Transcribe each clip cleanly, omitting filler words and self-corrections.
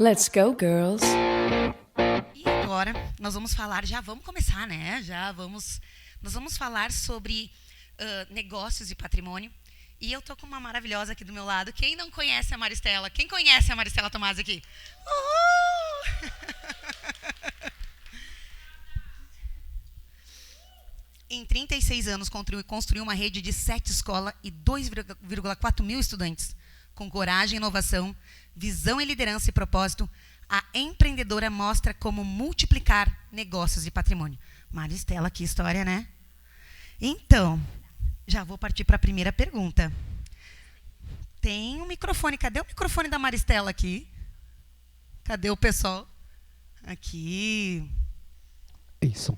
Let's go, girls. E agora nós vamos falar, já vamos começar, né? Nós vamos falar sobre negócios e patrimônio. E eu tô com uma maravilhosa aqui do meu lado. Quem não conhece a Maristela? Quem conhece a Maristela Tomasi aqui? Uhul! Em 36 anos, construiu uma rede de 7 escolas e 2,4 mil estudantes. Com coragem, inovação, visão e liderança e propósito, a empreendedora mostra como multiplicar negócios e patrimônio. Maristela, que história, né? Então, já vou partir para a primeira pergunta. Tem um microfone. Cadê o microfone da Maristela aqui? Cadê o pessoal? Aqui. Isso.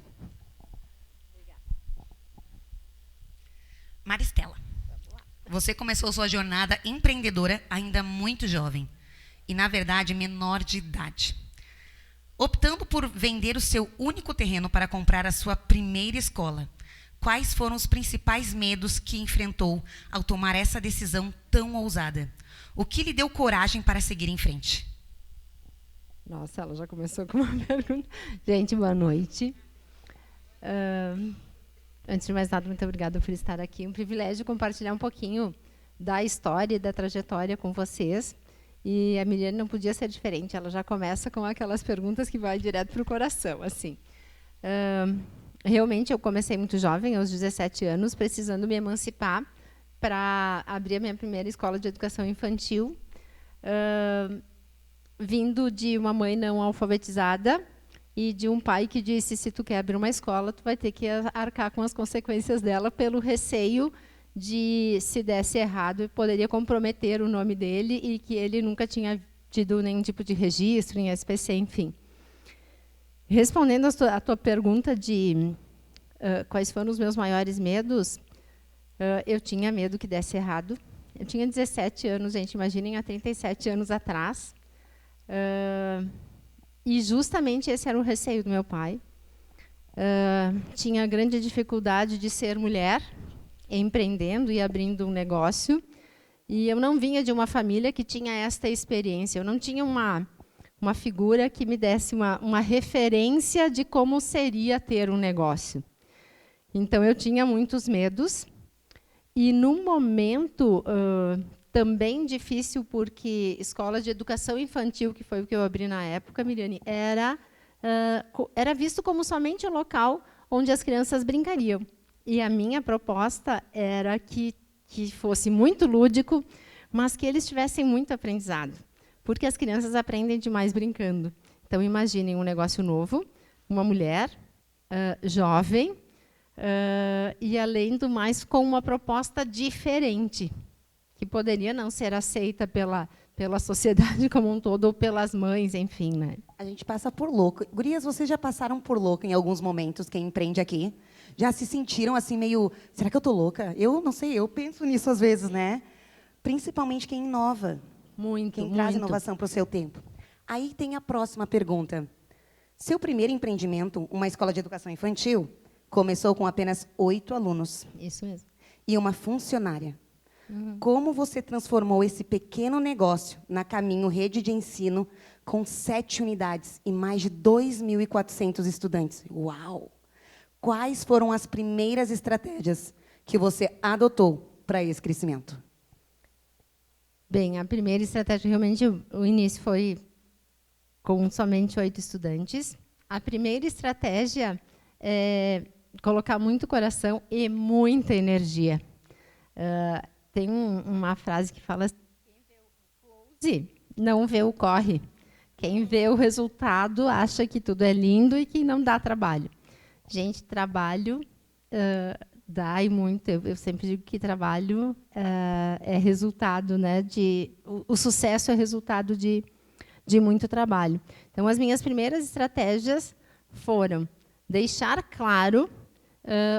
Maristela, você começou sua jornada empreendedora ainda muito jovem. E, na verdade, menor de idade. Optando por vender o seu único terreno para comprar a sua primeira escola. Quais foram os principais medos que enfrentou ao tomar essa decisão tão ousada? O que lhe deu coragem para seguir em frente? Nossa, ela já começou com uma pergunta. Gente, boa noite. Antes de mais nada, muito obrigada por estar aqui. Um privilégio compartilhar um pouquinho da história e da trajetória com vocês. E a Miriane não podia ser diferente. Ela já começa com aquelas perguntas que vai direto para o coração. Assim. Realmente, eu comecei muito jovem, aos 17 anos, precisando me emancipar para abrir a minha primeira escola de educação infantil, vindo de uma mãe não alfabetizada e de um pai que disse, se tu quer abrir uma escola, tu vai ter que arcar com as consequências dela pelo receio de, se desse errado, poderia comprometer o nome dele e que ele nunca tinha tido nenhum tipo de registro em SPC, enfim. Respondendo a tua pergunta de quais foram os meus maiores medos, eu tinha medo que desse errado. Eu tinha 17 anos, gente, imaginem, há 37 anos atrás. E justamente esse era o receio do meu pai. Tinha grande dificuldade de ser mulher, empreendendo e abrindo um negócio. E eu não vinha de uma família que tinha esta experiência. Eu não tinha uma figura que me desse uma referência de como seria ter um negócio. Então, eu tinha muitos medos. E, num momento também difícil, porque escola de educação infantil, que foi o que eu abri na época, Miriane, era visto como somente um local onde as crianças brincariam. E a minha proposta era que fosse muito lúdico, mas que eles tivessem muito aprendizado. Porque as crianças aprendem demais brincando. Então, imaginem um negócio novo, uma mulher jovem, e, além do mais, com uma proposta diferente, que poderia não ser aceita pela sociedade como um todo, ou pelas mães, enfim. Né? A gente passa por louco. Gurias, vocês já passaram por louca em alguns momentos, quem empreende aqui? Já se sentiram assim meio, será que eu estou louca? Eu não sei, eu penso nisso às vezes, né? Principalmente quem inova. Quem traz inovação para o seu tempo. Aí tem a próxima pergunta. Seu primeiro empreendimento, uma escola de educação infantil, começou com apenas 8 alunos. Isso mesmo. E uma funcionária. Como você transformou esse pequeno negócio na Caminho Rede de Ensino com 7 unidades e mais de 2.400 estudantes? Uau! Quais foram as primeiras estratégias que você adotou para esse crescimento? Bem, a primeira estratégia, realmente, o início foi com somente 8 estudantes. A primeira estratégia é colocar muito coração e muita energia. Tem uma frase que fala assim, quem vê o close não vê o corre. Quem vê o resultado acha que tudo é lindo e que não dá trabalho. Gente, trabalho dá e muito. Eu sempre digo que trabalho é resultado, né, o sucesso é resultado de muito trabalho. Então, as minhas primeiras estratégias foram deixar claro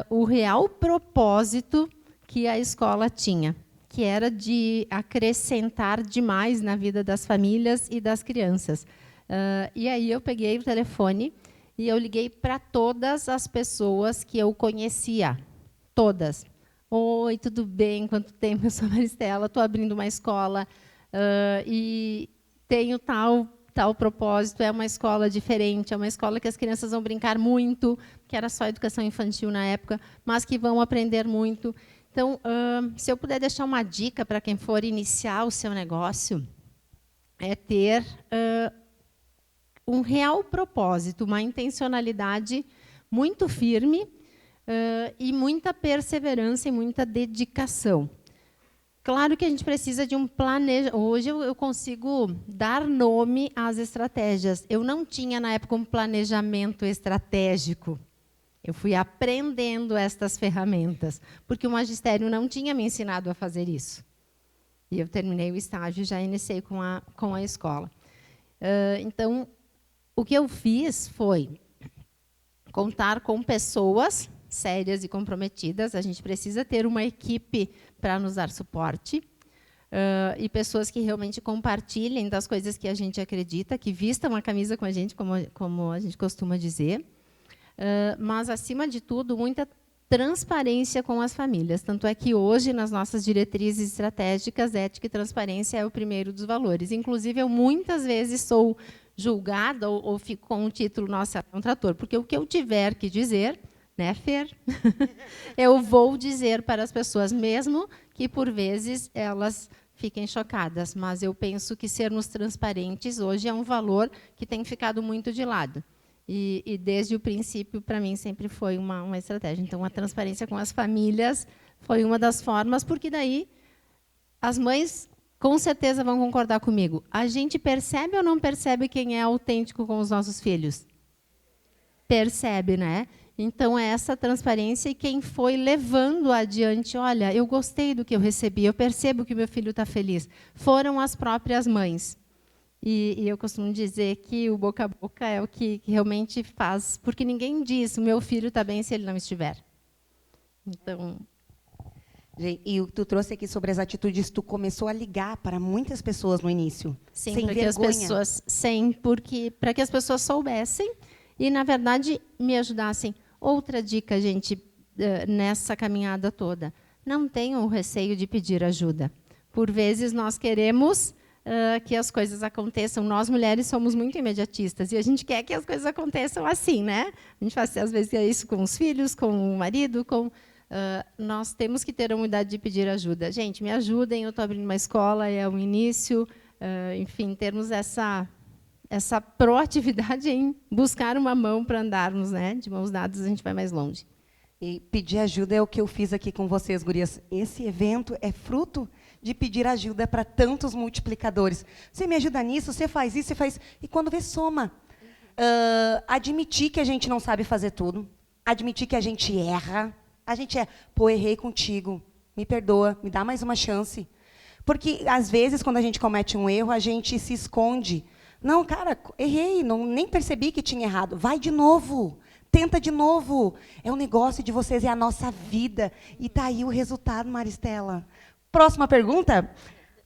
o real propósito que a escola tinha, que era de acrescentar demais na vida das famílias e das crianças. E aí eu peguei o telefone e eu liguei para todas as pessoas que eu conhecia. Todas. Oi, tudo bem? Quanto tempo? Eu sou a Maristela, estou abrindo uma escola e tenho tal tal propósito, é uma escola diferente, é uma escola que as crianças vão brincar muito, que era só educação infantil na época, mas que vão aprender muito. Então, se eu puder deixar uma dica para quem for iniciar o seu negócio, é ter um real propósito, uma intencionalidade muito firme e muita perseverança e muita dedicação. Claro que a gente precisa de um planejamento. Hoje eu consigo dar nome às estratégias. Eu não tinha, na época, um planejamento estratégico. Eu fui aprendendo estas ferramentas, porque o magistério não tinha me ensinado a fazer isso. E eu terminei o estágio e já iniciei com a escola. Então, o que eu fiz foi contar com pessoas sérias e comprometidas. A gente precisa ter uma equipe para nos dar suporte e pessoas que realmente compartilhem das coisas que a gente acredita, que vistam a camisa com a gente, como a gente costuma dizer. Mas, acima de tudo, muita transparência com as famílias. Tanto é que hoje, nas nossas diretrizes estratégicas, ética e transparência é o primeiro dos valores. Inclusive, eu muitas vezes sou julgada ou fico com o título "Nossa, é um trator", porque o que eu tiver que dizer, né, Fer? Eu vou dizer para as pessoas, mesmo que, por vezes, elas fiquem chocadas. Mas eu penso que sermos transparentes hoje é um valor que tem ficado muito de lado. E desde o princípio, para mim, sempre foi uma estratégia. Então, a transparência com as famílias foi uma das formas, porque daí as mães, com certeza, vão concordar comigo. A gente percebe ou não percebe quem é autêntico com os nossos filhos? Percebe, né? Então, é essa transparência, e quem foi levando adiante, olha, eu gostei do que eu recebi, eu percebo que meu filho está feliz, foram as próprias mães. E eu costumo dizer que o boca a boca é o que realmente faz, porque ninguém diz, o meu filho está bem se ele não estiver. Então... E tu trouxe aqui sobre as atitudes, tu começou a ligar para muitas pessoas no início. Sim, sem para que vergonha. as pessoas, para que as pessoas soubessem e, na verdade, me ajudassem. Outra dica, gente, nessa caminhada toda: não tenham receio de pedir ajuda. Por vezes, nós queremos que as coisas aconteçam. Nós, mulheres, somos muito imediatistas e a gente quer que as coisas aconteçam assim, né? A gente faz, às vezes, isso com os filhos, com o marido, nós temos que ter a humildade de pedir ajuda. Gente, me ajudem, eu estou abrindo uma escola, é o início. Enfim, termos essa proatividade em buscar uma mão para andarmos, né? De mãos dadas, a gente vai mais longe. E pedir ajuda é o que eu fiz aqui com vocês, gurias. Esse evento é fruto de pedir ajuda para tantos multiplicadores. Você me ajuda nisso, você faz isso, você faz... E quando vê, soma. Admitir que a gente não sabe fazer tudo. Admitir que a gente erra. A gente pô, errei contigo. Me perdoa, me dá mais uma chance. Porque, às vezes, quando a gente comete um erro, a gente se esconde. Não, cara, errei, nem percebi que tinha errado. Vai de novo. Tenta de novo. É um negócio de vocês, é a nossa vida. E está aí o resultado, Maristela. Próxima pergunta.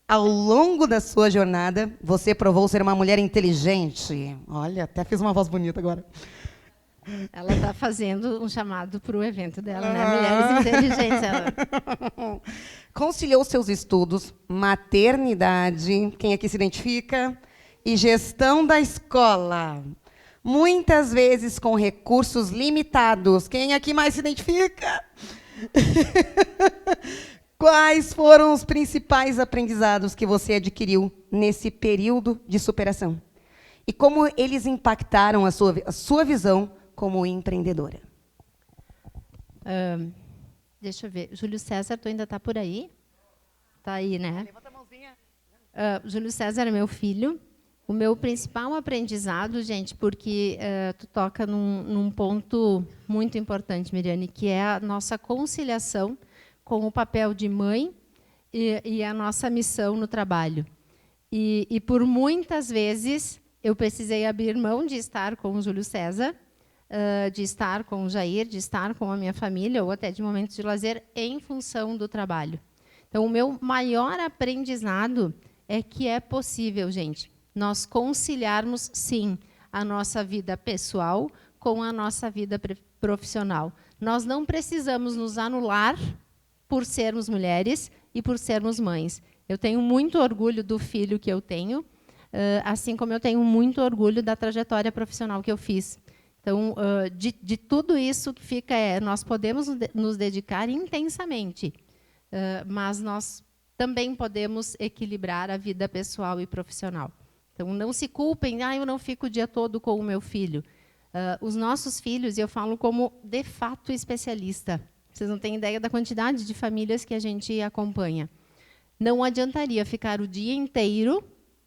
Ao longo da sua jornada, você provou ser uma mulher inteligente. Olha, até fiz uma voz bonita agora. Ela está fazendo um chamado para o evento dela, né? Mulheres Inteligentes. Conciliou seus estudos, maternidade, quem aqui se identifica, e gestão da escola. Muitas vezes com recursos limitados. Quem aqui mais se identifica? Quais foram os principais aprendizados que você adquiriu nesse período de superação? E como eles impactaram a sua visão como empreendedora? Deixa eu ver. Júlio César, tu ainda está por aí? Está aí, né? Levanta a mãozinha. Júlio César é meu filho. O meu principal aprendizado, gente, porque tu toca num ponto muito importante, Miriane, que é a nossa conciliação com o papel de mãe e a nossa missão no trabalho. E por muitas vezes eu precisei abrir mão de estar com o Júlio César, de estar com o Jair, de estar com a minha família, ou até de momentos de lazer, em função do trabalho. Então, o meu maior aprendizado é que é possível, gente, nós conciliarmos, sim, a nossa vida pessoal com a nossa vida profissional. Nós não precisamos nos anular por sermos mulheres e por sermos mães. Eu tenho muito orgulho do filho que eu tenho, assim como eu tenho muito orgulho da trajetória profissional que eu fiz. Então, de tudo isso que fica nós podemos nos dedicar intensamente, mas nós também podemos equilibrar a vida pessoal e profissional. Então, não se culpem, eu não fico o dia todo com o meu filho. Os nossos filhos, e eu falo como de fato especialista, vocês não têm ideia da quantidade de famílias que a gente acompanha. Não adiantaria ficar o dia inteiro